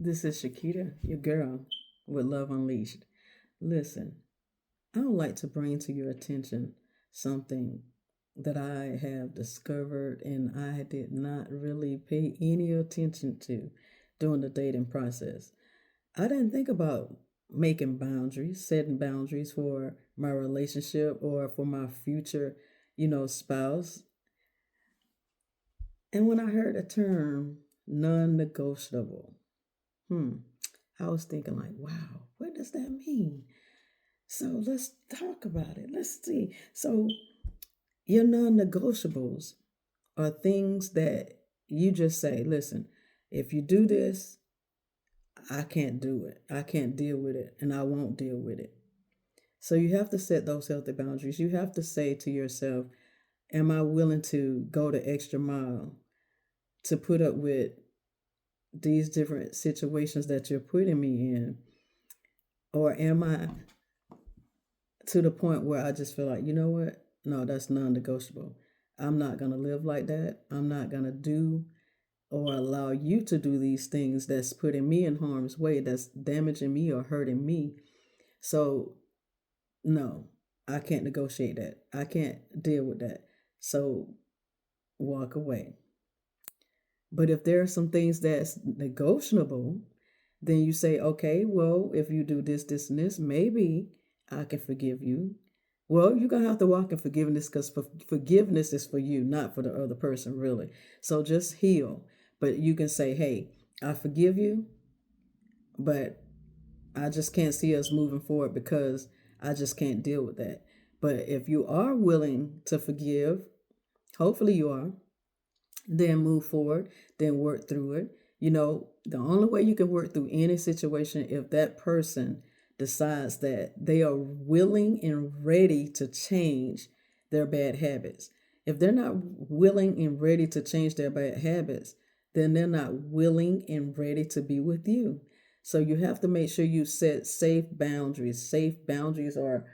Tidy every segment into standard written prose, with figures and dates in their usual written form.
This is Shakita, your girl with Love Unleashed. Listen, I would like to bring to your attention something that I have discovered and I did not really pay any attention to during the dating process. I didn't think about making boundaries, setting boundaries for my relationship or for my future, spouse. And when I heard the term non negotiable, hmm, I was thinking, like, wow, what does that mean? So let's talk about it. Let's see. So, your non negotiables are things that you just say, listen, if you do this, I can't do it. I can't deal with it, and I won't deal with it. So, you have to set those healthy boundaries. You have to say to yourself, am I willing to go the extra mile to put up with these different situations that you're putting me in? Or am I to the point where I just feel like, you know what? No, that's non negotiable. I'm not going to live like that. I'm not going to do or allow you to do these things that's putting me in harm's way, that's damaging me or hurting me. So, no, I can't negotiate that. I can't deal with that. So, walk away. But if there are some things that's negotiable, then you say, okay, well, if you do this, this, and this, maybe I can forgive you. Well, you're going to have to walk in forgiveness because forgiveness is for you, not for the other person, really. So just heal. But you can say, hey, I forgive you, but I just can't see us moving forward because I just can't deal with that. But if you are willing to forgive, hopefully you are, then move forward, then work through it. The only way you can work through any situation if that person decides that they are willing and ready to change their bad habits. If they're not willing and ready to change their bad habits, then they're not willing and ready to be with you. So you have to make sure you set safe boundaries. Safe boundaries are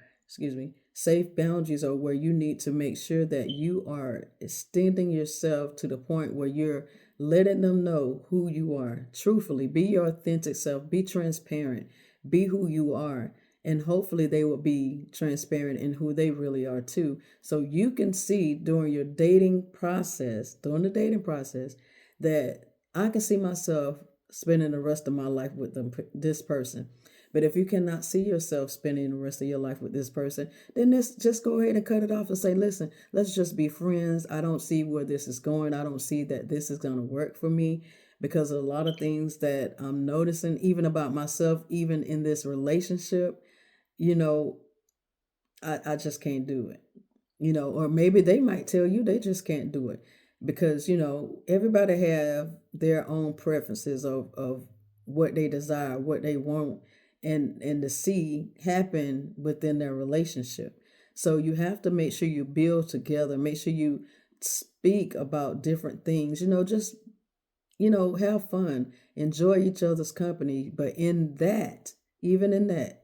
where you need to make sure that you are extending yourself to the point where you're letting them know who you are. Truthfully, be your authentic self, be transparent, be who you are. And hopefully they will be transparent in who they really are too. So you can see during the dating process, that I can see myself spending the rest of my life with this person. But if you cannot see yourself spending the rest of your life with this person, then just go ahead and cut it off and say, listen, let's just be friends. I don't see where this is going. I don't see that this is going to work for me because of a lot of things that I'm noticing, even about myself, even in this relationship, you know, I just can't do it. Or maybe they might tell you they just can't do it because, everybody have their own preferences of what they desire, what they want and to see happen within their relationship. So you have to make sure you build together, make sure you speak about different things, just, have fun, enjoy each other's company. But even in that,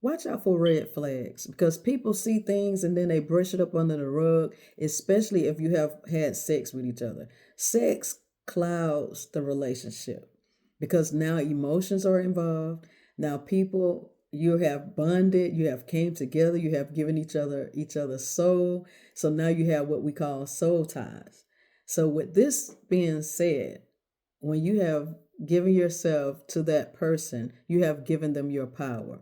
watch out for red flags because people see things and then they brush it up under the rug, especially if you have had sex with each other. Sex clouds the relationship because now emotions are involved. Now people you have bonded, you have came together, you have given each other soul. So now you have what we call soul ties. So with this being said, when you have given yourself to that person, you have given them your power.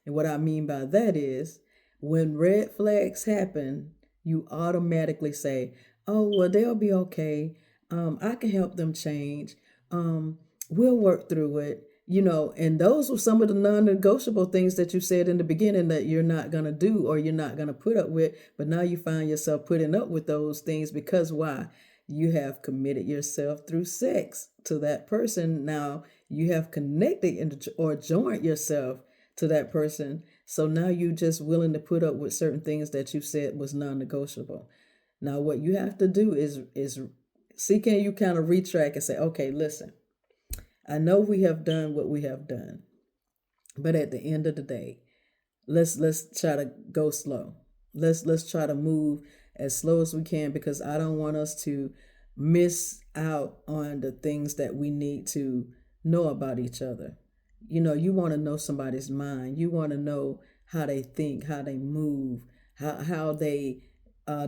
And what I mean by that is when red flags happen, you automatically say, oh, well, they'll be okay. I can help them change. We'll work through it. And those were some of the non negotiable things that you said in the beginning that you're not going to do or you're not going to put up with. But now you find yourself putting up with those things because why? You have committed yourself through sex to that person. Now you have connected or joined yourself to that person. So now you're just willing to put up with certain things that you said was non-negotiable. Now what you have to do is see, can you kind of retract and say, okay, listen, I know we have done what we have done, but at the end of the day, let's try to go slow. Let's try to move as slow as we can because I don't want us to miss out on the things that we need to know about each other. You want to know somebody's mind. You want to know how they think, how they move, how they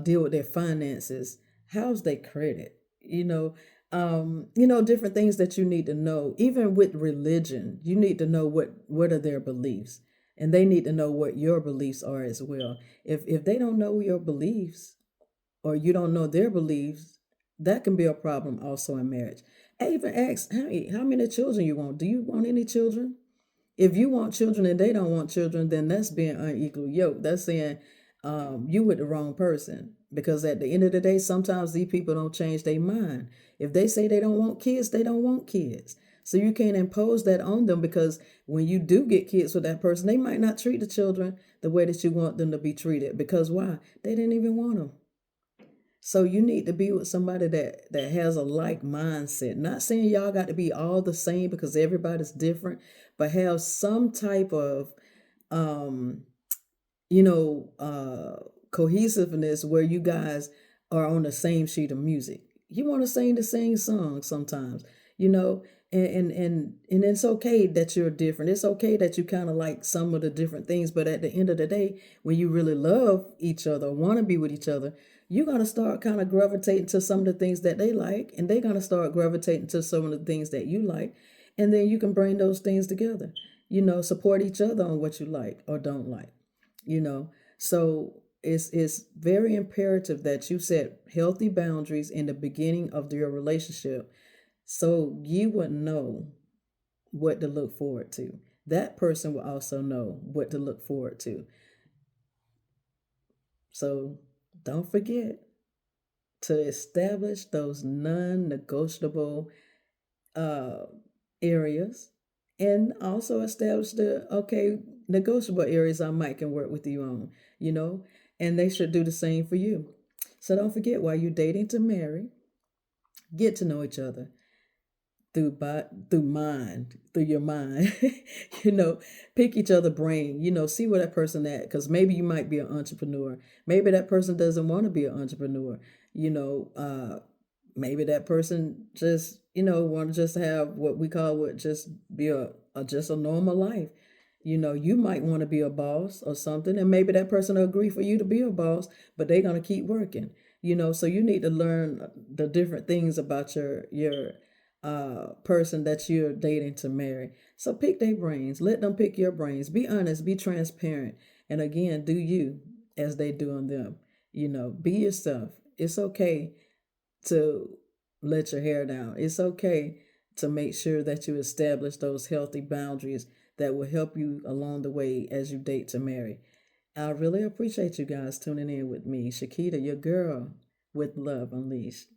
deal with their finances, how's their credit. Different things that you need to know. Even with religion, you need to know what are their beliefs, and they need to know what your beliefs are as well. If they don't know your beliefs, or you don't know their beliefs, that can be a problem also in marriage. I even ask, hey, how many children you want? Do you want any children? If you want children and they don't want children, then that's being unequal yoked. That's saying you with the wrong person. Because at the end of the day, sometimes these people don't change their mind. If they say they don't want kids, they don't want kids. So you can't impose that on them, because when you do get kids with that person, they might not treat the children the way that you want them to be treated. Because why? They didn't even want them. So you need to be with somebody that has a like mindset. Not saying y'all got to be all the same, because everybody's different, but have some type of um you know cohesiveness where you guys are on the same sheet of music. You want to sing the same song sometimes, you know, and it's okay that you're different. It's okay that you kind of like some of the different things, but at the end of the day, when you really love each other, want to be with each other, you're going to start kind of gravitating to some of the things that they like, and they're going to start gravitating to some of the things that you like, and then you can bring those things together. Support each other on what you like or don't like. So it's very imperative that you set healthy boundaries in the beginning of your relationship, so you would know what to look forward to. That person will also know what to look forward to. So don't forget to establish those non-negotiable uh, areas, and also establish the okay negotiable areas I might can work with you on, you know, and they should do the same for you. So don't forget, while you're dating to marry, get to know each other through your mind. you know Pick each other brain, see where that person at, because maybe you might be an entrepreneur, maybe that person doesn't want to be an entrepreneur. you know uh Maybe that person just want to just have what we call, what just be just a normal life. You might want to be a boss or something, and maybe that person will agree for you to be a boss, but they're going to keep working. So you need to learn the different things about your person that you're dating to marry. So pick their brains, let them pick your brains, be honest, be transparent, and again, do you as they do on them. Be yourself. It's okay to let your hair down. It's okay to make sure that you establish those healthy boundaries that will help you along the way as you date to marry. I really appreciate you guys tuning in with me, Shakita, your girl with Love Unleashed.